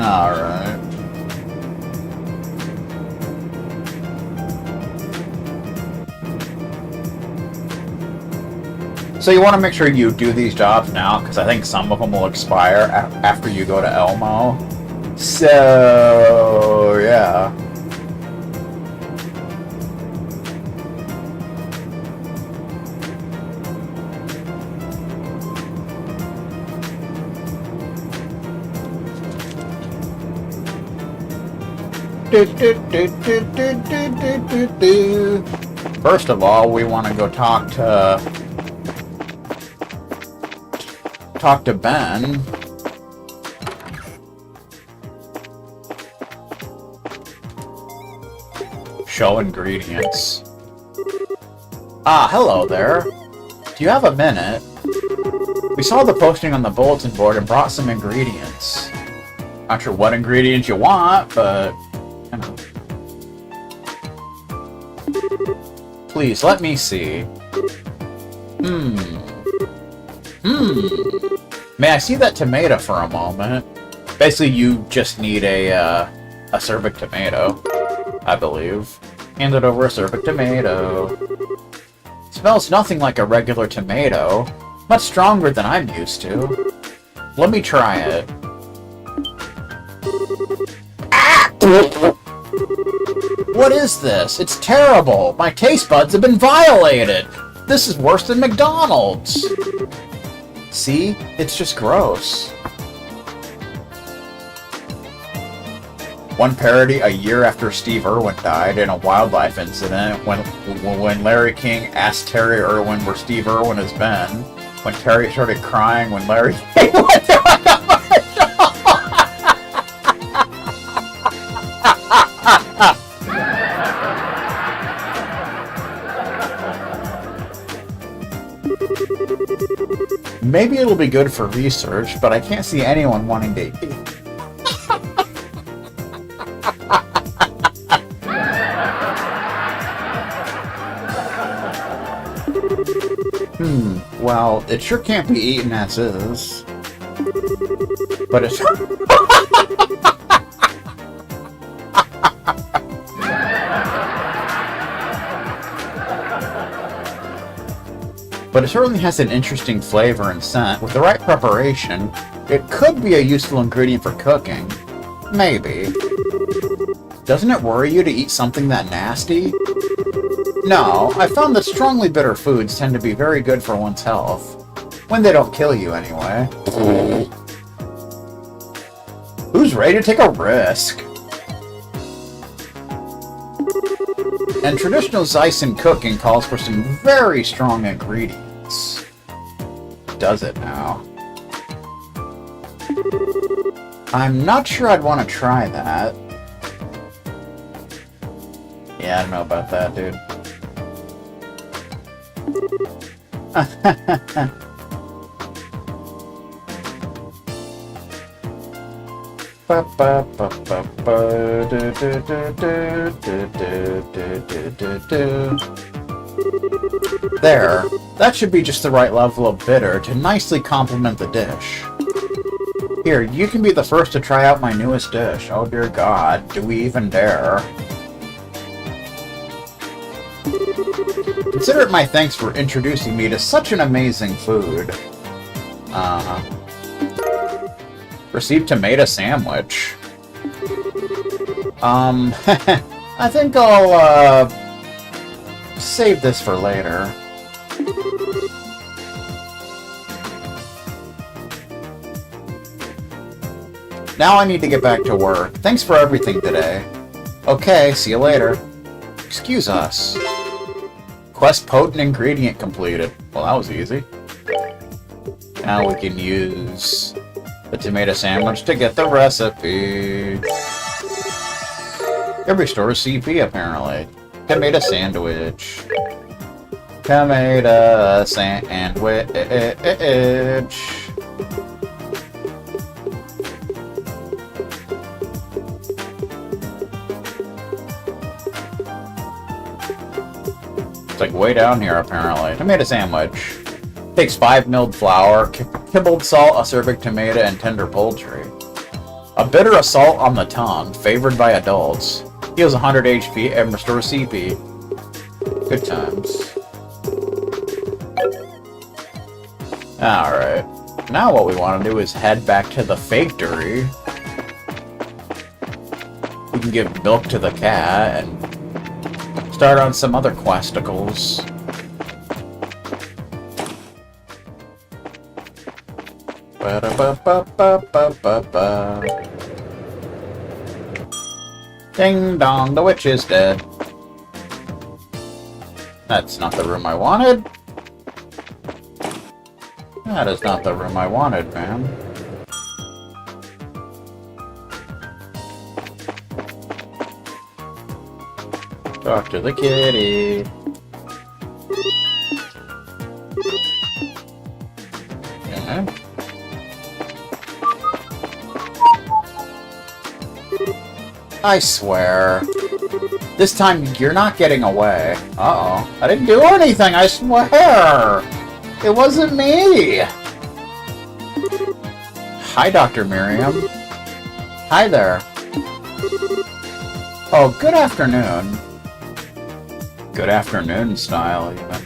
Alright. So you want to make sure you do these jobs now, because I think some of them will expire after you go to Elmo. So, yeah. First of all, we want to go talk to Ben. Show ingredients. Ah, hello there. Do you have a minute? We saw the posting on the bulletin board and brought some ingredients. Not sure what ingredients you want, but you know. Please, let me see. May I see that tomato for a moment? Basically, you just need a acerbic tomato, I believe. Hand it over acerbic tomato. Smells nothing like a regular tomato. Much stronger than I'm used to. Let me try it. What is this? It's terrible! My taste buds have been violated! This is worse than McDonald's! See? It's just gross. One parody a year after Steve Irwin died in a wildlife incident when Larry King asked Terry Irwin where Steve Irwin has been, when Terry started crying when Larry King went to Maybe it'll be good for research, but I can't see anyone wanting to eat. Well, it sure can't be eaten as is. But it's... But it certainly has an interesting flavor and scent. With the right preparation, it could be a useful ingredient for cooking. Maybe. Doesn't it worry you to eat something that nasty? No, I found that strongly bitter foods tend to be very good for one's health. When they don't kill you, anyway. Who's ready to take a risk? And traditional Zaisen cooking calls for some very strong ingredients. Does it now? I'm not sure I'd want to try that. Yeah, I don't know about that, dude. There. That should be just the right level of bitter to nicely complement the dish. Here, you can be the first to try out my newest dish. Oh dear God, do we even dare? Consider it my thanks for introducing me to such an amazing food. Received tomato sandwich. I think I'll, save this for later. Now I need to get back to work. Thanks for everything today. Okay, see you later. Excuse us. Quest potent ingredient completed. Well, that was easy. Now we can use the tomato sandwich to get the recipe. It restores CP, apparently. Tomato sandwich. Tomato sandwich. It's like way down here, apparently. Tomato sandwich. Takes 5 milled flour, kibbled salt, acerbic tomato, and tender poultry. A bitter assault on the tongue, favored by adults. Heals 100 HP and restores CP. Good times. Alright. Now what we want to do is head back to the factory. We can give milk to the cat and start on some other questicles. Ding dong, the witch is dead. That's not the room I wanted. That is not the room I wanted, man. Talk to the kitty. Yeah. I swear. This time, you're not getting away. Uh-oh. I didn't do anything, I swear! It wasn't me! Hi, Dr. Miriam. Hi there. Oh, good afternoon. Good afternoon style, even.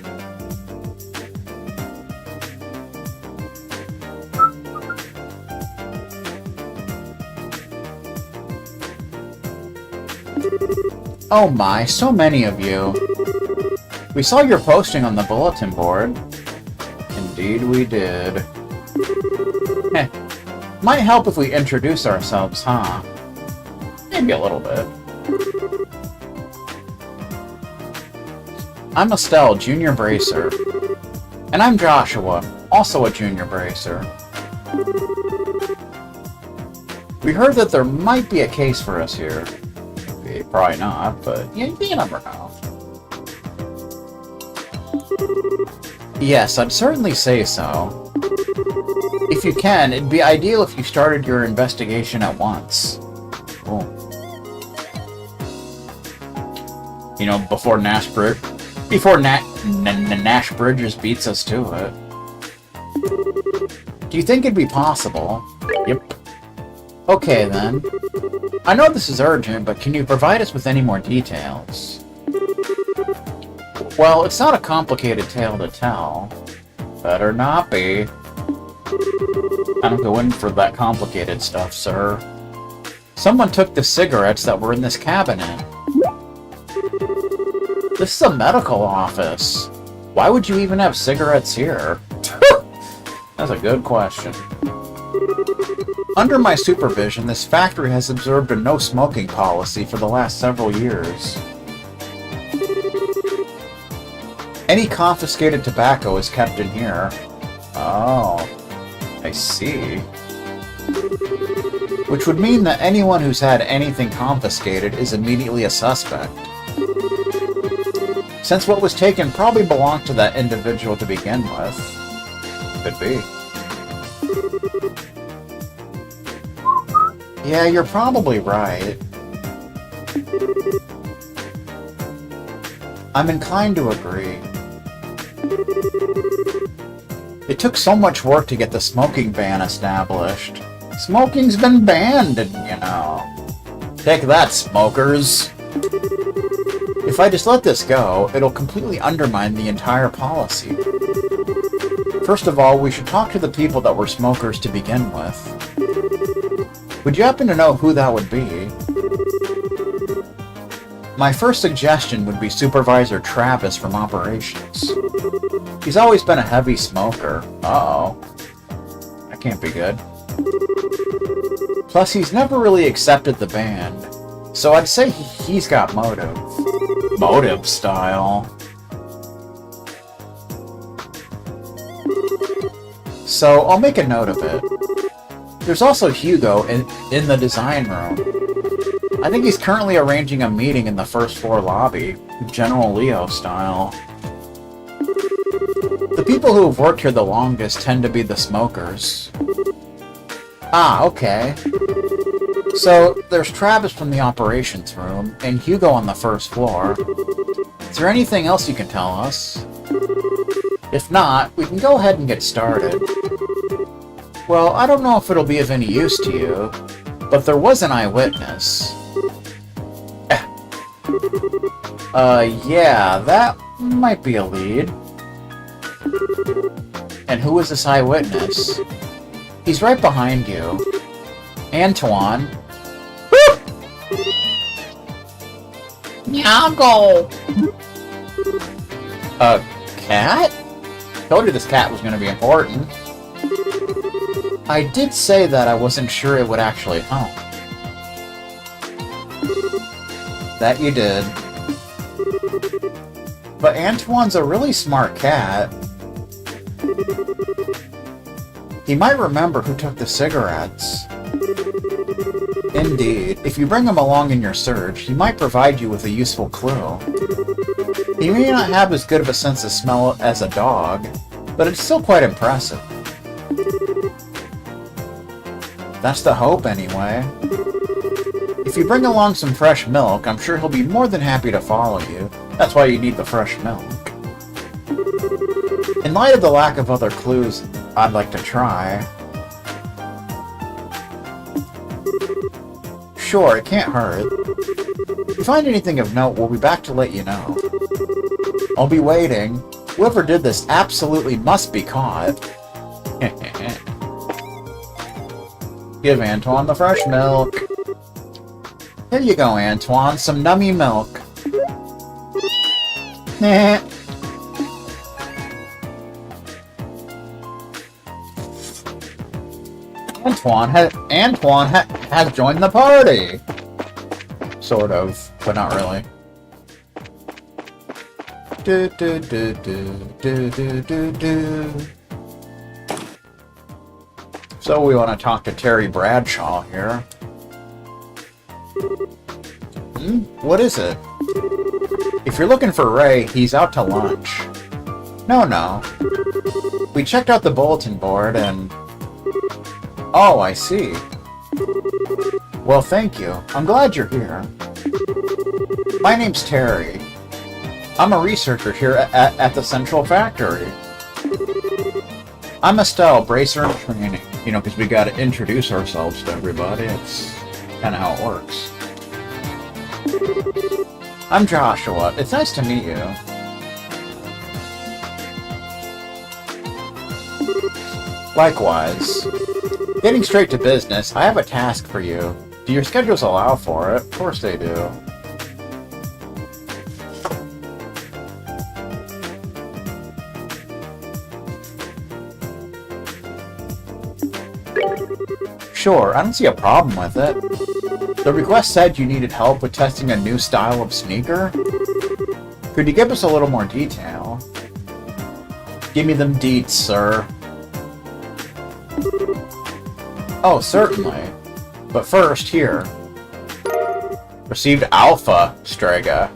Oh my, so many of you. We saw your posting on the bulletin board. Indeed we did. Heh. Might help if we introduce ourselves, huh? Maybe a little bit. I'm Estelle, Junior Bracer. And I'm Joshua, also a Junior Bracer. We heard that there might be a case for us here. Probably not, but you never know. Yes, I'd certainly say so. If you can, it'd be ideal if you started your investigation at once. Cool. You know, before Nash Bridges beats us to it. Do you think it'd be possible? Yep. Okay, then. I know this is urgent, but can you provide us with any more details? Well, it's not a complicated tale to tell. Better not be. I don't go in for that complicated stuff, sir. Someone took the cigarettes that were in this cabinet. This is a medical office. Why would you even have cigarettes here? That's a good question. Under my supervision, this factory has observed a no-smoking policy for the last several years. Any confiscated tobacco is kept in here. Oh, I see. Which would mean that anyone who's had anything confiscated is immediately a suspect. Since what was taken probably belonged to that individual to begin with. Could be. Yeah, you're probably right. I'm inclined to agree. It took so much work to get the smoking ban established. Smoking's been banned, you know. Take that, smokers. If I just let this go, it'll completely undermine the entire policy. First of all, we should talk to the people that were smokers to begin with. Would you happen to know who that would be? My first suggestion would be Supervisor Travis from Operations. He's always been a heavy smoker. Uh-oh. That can't be good. Plus, he's never really accepted the ban, so I'd say he's got motive. Motive style. So, I'll make a note of it. There's also Hugo in the design room. I think he's currently arranging a meeting in the first floor lobby, General Leo style. The people who have worked here the longest tend to be the smokers. Ah, okay. So, there's Travis from the operations room, and Hugo on the first floor. Is there anything else you can tell us? If not, we can go ahead and get started. Well, I don't know if it'll be of any use to you, But there was an eyewitness. Yeah, that might be a lead. And who is this eyewitness? He's right behind you. Antoine. Nyago! A cat? Told you this cat was going to be important. I did say that I wasn't sure it would actually... Oh. That you did. But Antoine's a really smart cat. He might remember who took the cigarettes. Indeed. If you bring him along in your search, he might provide you with a useful clue. He may not have as good of a sense of smell as a dog, but it's still quite impressive. That's the hope, anyway. If you bring along some fresh milk, I'm sure he'll be more than happy to follow you. That's why you need the fresh milk. In light of the lack of other clues, I'd like to try. Sure, it can't hurt. If you find anything of note, we'll be back to let you know. I'll be waiting. Whoever did this absolutely must be caught. Give Antoine the fresh milk. Here you go, Antoine. Some nummy milk. Antoine has joined the party. Sort of, but not really. Do do do do do do do do. So we want to talk to Terry Bradshaw here. What is it? If you're looking for Ray, he's out to lunch. No. We checked out the bulletin board and... Oh, I see. Well, thank you. I'm glad you're here. My name's Terry. I'm a researcher here at the Central Factory. I'm Estelle, bracer and training. You know, because we got to introduce ourselves to everybody. It's kind of how it works. I'm Joshua. It's nice to meet you. Likewise. Getting straight to business, I have a task for you. Do your schedules allow for it? Of course they do. Sure, I don't see a problem with it. The request said you needed help with testing a new style of sneaker. Could you give us a little more detail? Give me them deets, sir. Oh, certainly. But first, here. Received Alpha, Strega.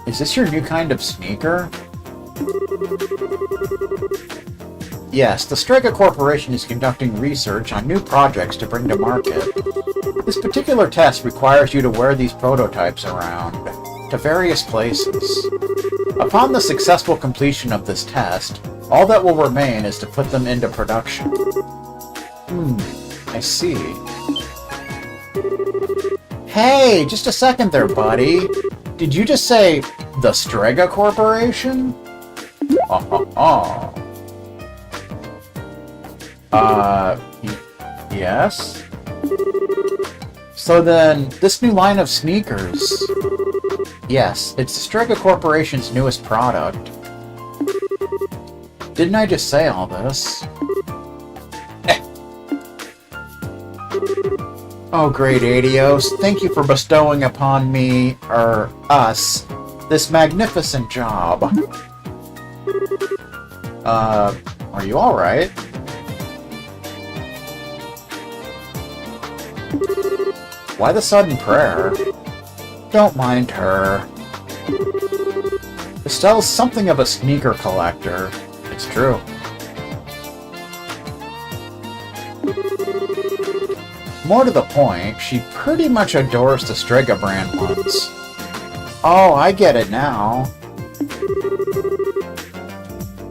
Is this your new kind of sneaker? Yes, the Strega Corporation is conducting research on new projects to bring to market. This particular test requires you to wear these prototypes around to various places. Upon the successful completion of this test, all that will remain is to put them into production. I see. Hey, just a second there, buddy. Did you just say the Strega Corporation? Yes? So then, this new line of sneakers... Yes, it's Strega Corporation's newest product. Didn't I just say all this? Oh, great, Adios. Thank you for bestowing upon me, us, this magnificent job. Are you alright? Why the sudden prayer? Don't mind her. Estelle's something of a sneaker collector. It's true. More to the point, she pretty much adores the Strega brand ones. Oh, I get it now.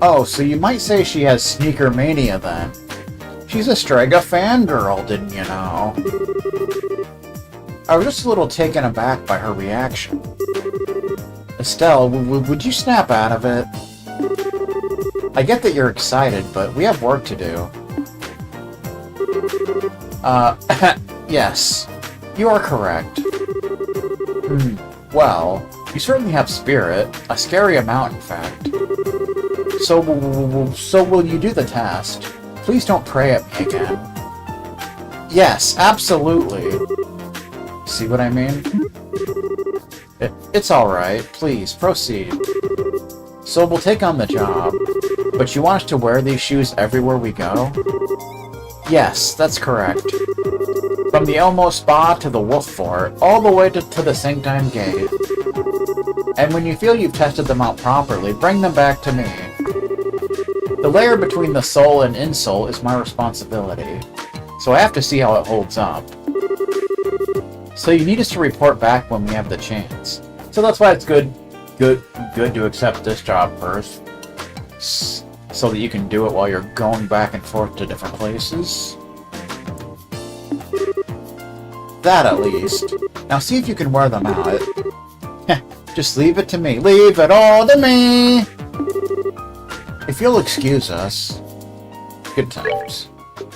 Oh, so you might say she has sneaker mania then. She's a Strega fangirl, didn't you know? I was just a little taken aback by her reaction. Estelle, would you snap out of it? I get that you're excited, but we have work to do. Yes. You are correct. Well, you certainly have spirit. A scary amount, in fact. So will you do the test? Please don't pray at me again. Yes, absolutely. See what I mean? It's alright. Please, proceed. So we'll take on the job. But you want us to wear these shoes everywhere we go? Yes, that's correct. From the Elmo Spa to the Wolf Fort, all the way to the Sanctime Gate. And when you feel you've tested them out properly, bring them back to me. The layer between the sole and insole is my responsibility, so I have to see how it holds up. So you need us to report back when we have the chance. So that's why it's good to accept this job first, so that you can do it while you're going back and forth to different places. That at least. Now see if you can wear them out. Just leave it to me. Leave it all to me! If you'll excuse us. Good times.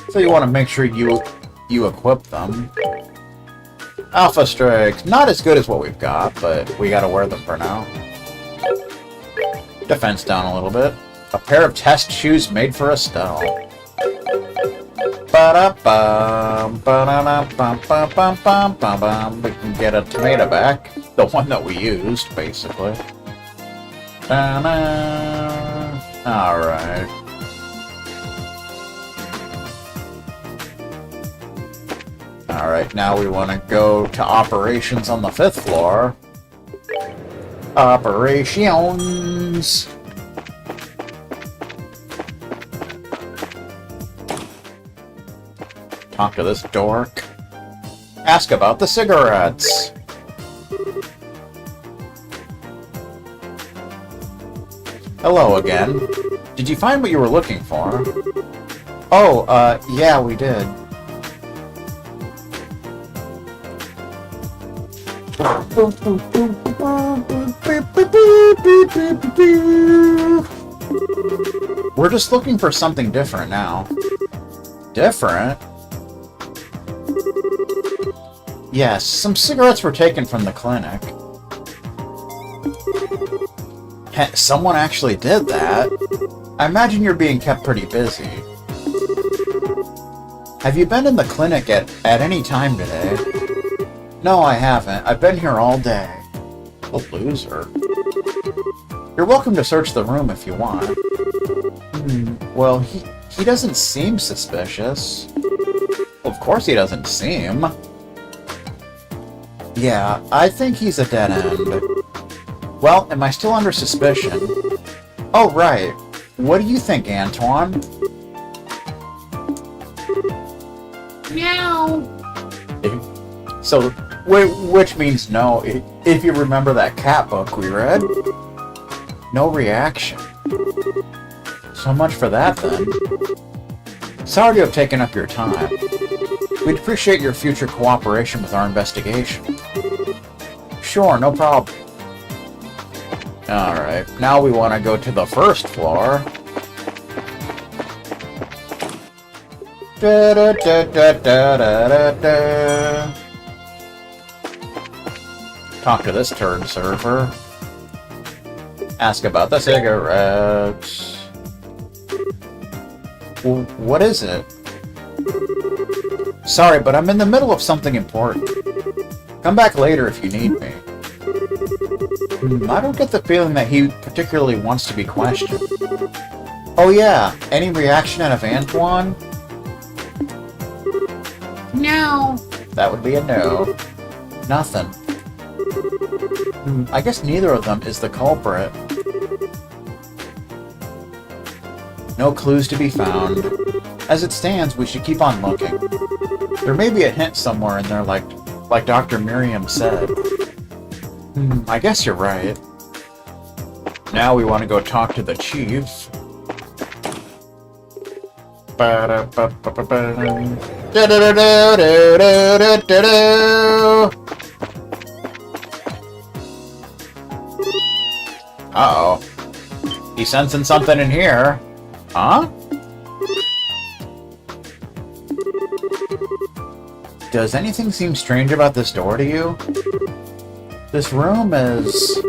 So you want to make sure you equip them. Alpha Strix. Not as good as what we've got, but we gotta wear them for now. Defense down a little bit. A pair of test shoes made for Estelle. Ba-da-bum, ba-da-da-bum-bum-bum-bum-bum. We can get a tomato back. The one that we used, basically. Da-da. Alright. Alright, now we want to go to operations on the 5th floor. Operations! Talk to this dork. Ask about the cigarettes. Hello again. Did you find what you were looking for? Oh, yeah, we did. We're just looking for something different now. Different? Yes, some cigarettes were taken from the clinic. Someone actually did that. I imagine you're being kept pretty busy. Have you been in the clinic at any time today? No, I haven't. I've been here all day. A loser. You're welcome to search the room if you want. Well, he doesn't seem suspicious. Of course he doesn't seem. Yeah, I think he's a dead end. Well, am I still under suspicion? Oh, right. What do you think, Antoine? Meow. So, which means no, if you remember that cat book we read. No reaction. So much for that, then. Sorry to have taken up your time. We'd appreciate your future cooperation with our investigation. Sure, no problem. Alright, now we want to go to the 1st floor. Talk to this turd server. Ask about the cigarettes. What is it? Sorry, but I'm in the middle of something important. Come back later if you need me. I don't get the feeling that he particularly wants to be questioned. Oh yeah, any reaction out of Antoine? No. That would be a no. Nothing. I guess neither of them is the culprit. No clues to be found. As it stands, we should keep on looking. There may be a hint somewhere in there like Dr. Miriam said. I guess you're right. Now we want to go talk to the chief. Uh-oh. He's sensing something in here. Huh? Does anything seem strange about this door to you? This room is...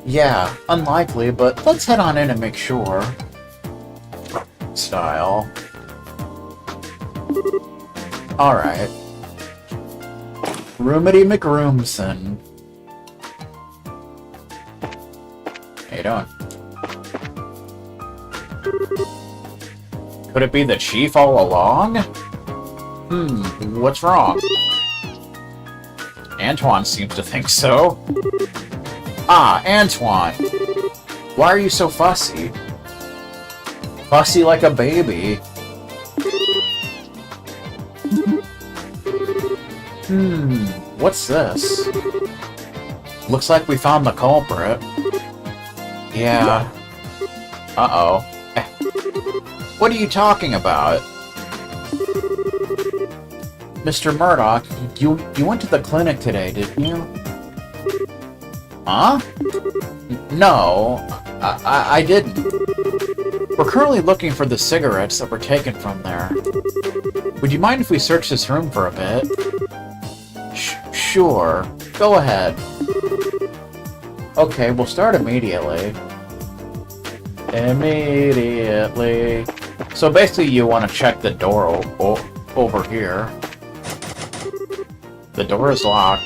yeah, unlikely, but let's head on in and make sure. Style. Alright. Roomity McRoomson. How you doing? Could it be the chief all along? What's wrong? Antoine seems to think so. Ah, Antoine! Why are you so fussy? Fussy like a baby. What's this? Looks like we found the culprit. Yeah. Uh-oh. What are you talking about? Mr. Murdoch, you went to the clinic today, didn't you? Huh? No, I didn't. We're currently looking for the cigarettes that were taken from there. Would you mind if we search this room for a bit? Sure. Go ahead. Okay, we'll start immediately. Immediately. So basically you want to check the door over here. The door is locked.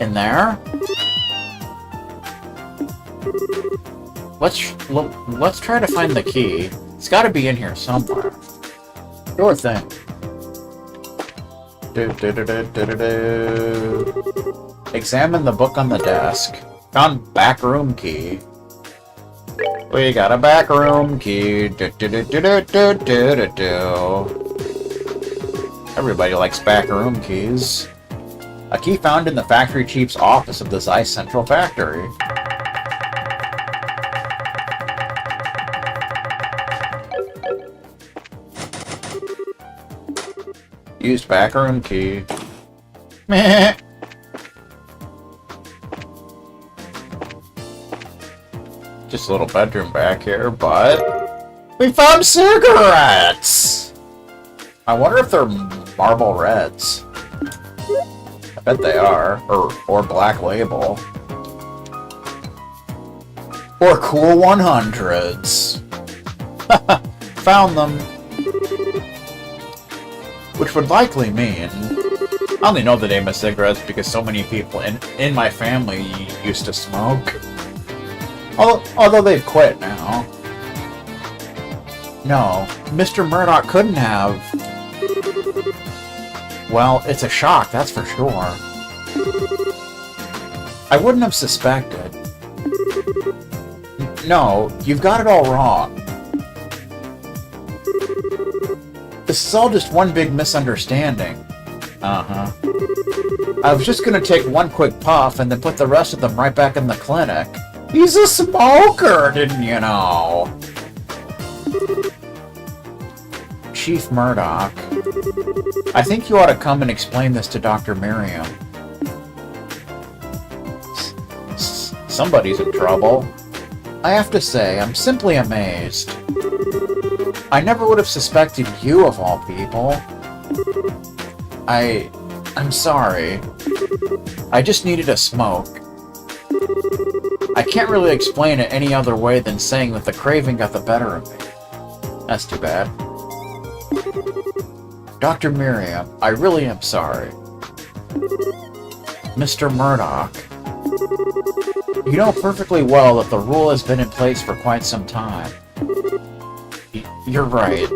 In there? Let's try to find the key. It's got to be in here somewhere. Sure thing. Examine the book on the desk. Found back room key. We got a back room key. Everybody likes back room keys. A key found in the factory chief's office of the Zeiss Central Factory. Used back room key. Meh. Just a little bedroom back here, but we found cigarettes! I wonder if they're Marble Reds. I bet they are. Or Black Label. Or Cool 100s. Found them. Which would likely mean... I only know the name of cigarettes because so many people in my family used to smoke. Although they've quit now. No, Mr. Murdoch couldn't have. Well, it's a shock, that's for sure. I wouldn't have suspected. No, you've got it all wrong. This is all just one big misunderstanding. Uh-huh. I was just gonna take one quick puff and then put the rest of them right back in the clinic. He's a smoker, didn't you know? Chief Murdoch. I think you ought to come and explain this to Dr. Miriam. Somebody's in trouble. I have to say, I'm simply amazed. I never would have suspected you of all people. I'm sorry. I just needed a smoke. I can't really explain it any other way than saying that the craving got the better of me. That's too bad. Dr. Miriam, I really am sorry. Mr. Murdoch, you know perfectly well that the rule has been in place for quite some time. You're right.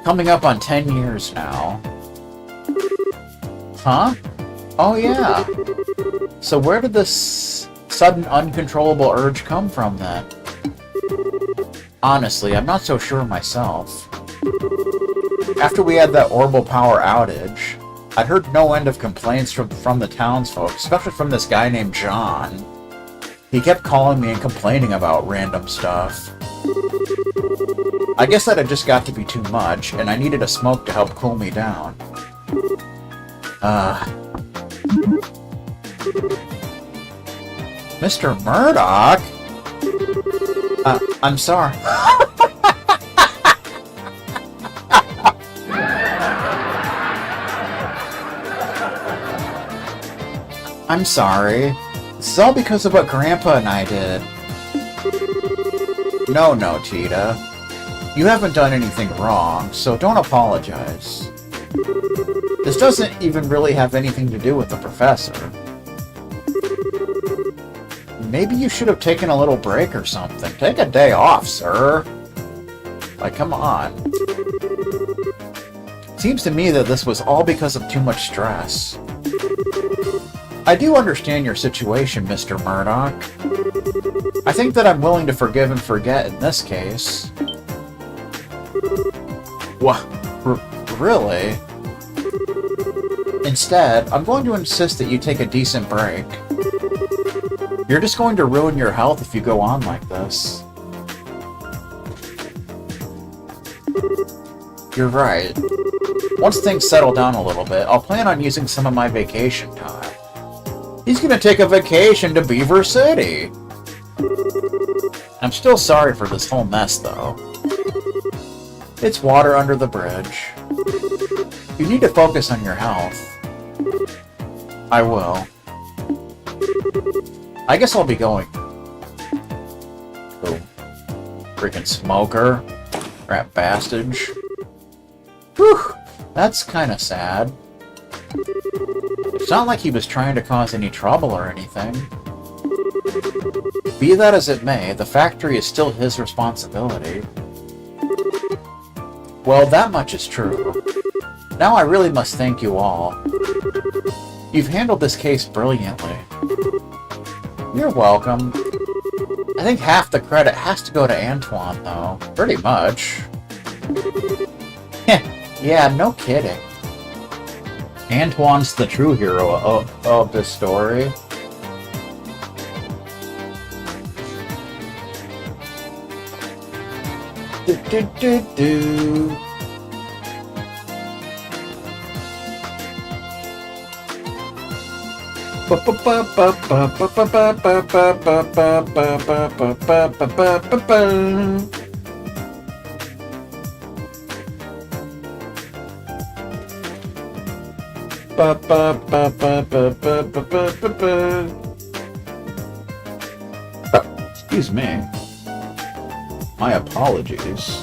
Coming up on 10 years now. Huh? Oh yeah. So where did this sudden uncontrollable urge come from then? Honestly, I'm not so sure myself. After we had that orbital power outage, I'd heard no end of complaints from the townsfolk, especially from this guy named John. He kept calling me and complaining about random stuff. I guess that had just got to be too much, and I needed a smoke to help cool me down. Mr. Murdoch? I'm sorry. I'm sorry. This is all because of what Grandpa and I did. No, Cheetah. You haven't done anything wrong, so don't apologize. This doesn't even really have anything to do with the professor. Maybe you should have taken a little break or something. Take a day off, sir. Like, come on. Seems to me that this was all because of too much stress. I do understand your situation, Mr. Murdoch. I think that I'm willing to forgive and forget in this case. What? Really? Instead, I'm going to insist that you take a decent break. You're just going to ruin your health if you go on like this. You're right. Once things settle down a little bit, I'll plan on using some of my vacation time. He's gonna take a vacation to Beaver City! I'm still sorry for this whole mess, though. It's water under the bridge. You need to focus on your health. I will. I guess I'll be going. Oh. Freaking smoker. Rat bastage. Whew! That's kinda sad. It's not like he was trying to cause any trouble or anything. Be that as it may, the factory is still his responsibility. Well, that much is true. Now I really must thank you all. You've handled this case brilliantly. You're welcome. I think half the credit has to go to Antoine, though. Pretty much. Yeah, no kidding. Antoine's the true hero of this story. Do. Excuse me. My apologies.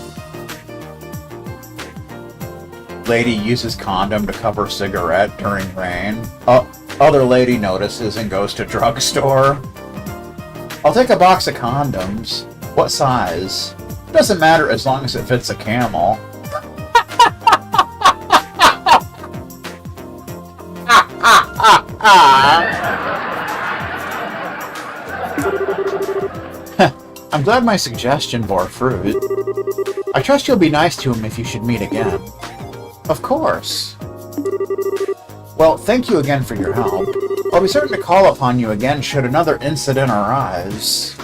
Lady uses condom to cover cigarette during rain. Other lady notices and goes to drugstore. I'll take a box of condoms. What size? Doesn't matter as long as it fits a camel. I'm glad my suggestion bore fruit. I trust you'll be nice to him if you should meet again. Of course. Well, thank you again for your help. I'll be certain to call upon you again should another incident arise.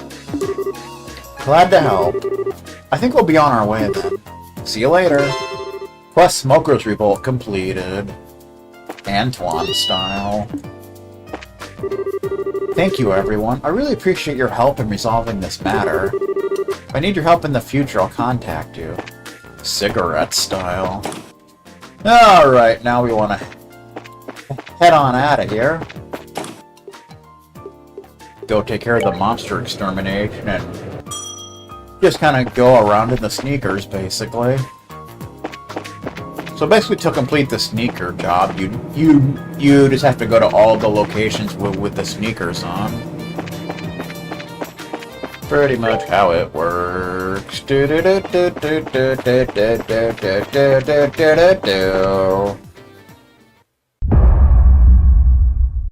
Glad to help. I think we'll be on our way then. See you later. Quest Smoker's Revolt completed. Antoine style. Thank you, everyone. I really appreciate your help in resolving this matter. If I need your help in the future, I'll contact you. Cigarette style. Alright, now we want to head on out of here. Go take care of the monster extermination and just kind of go around in the sneakers, basically. So basically, to complete the sneaker job, you just have to go to all the locations with the sneakers on. Pretty much how it works.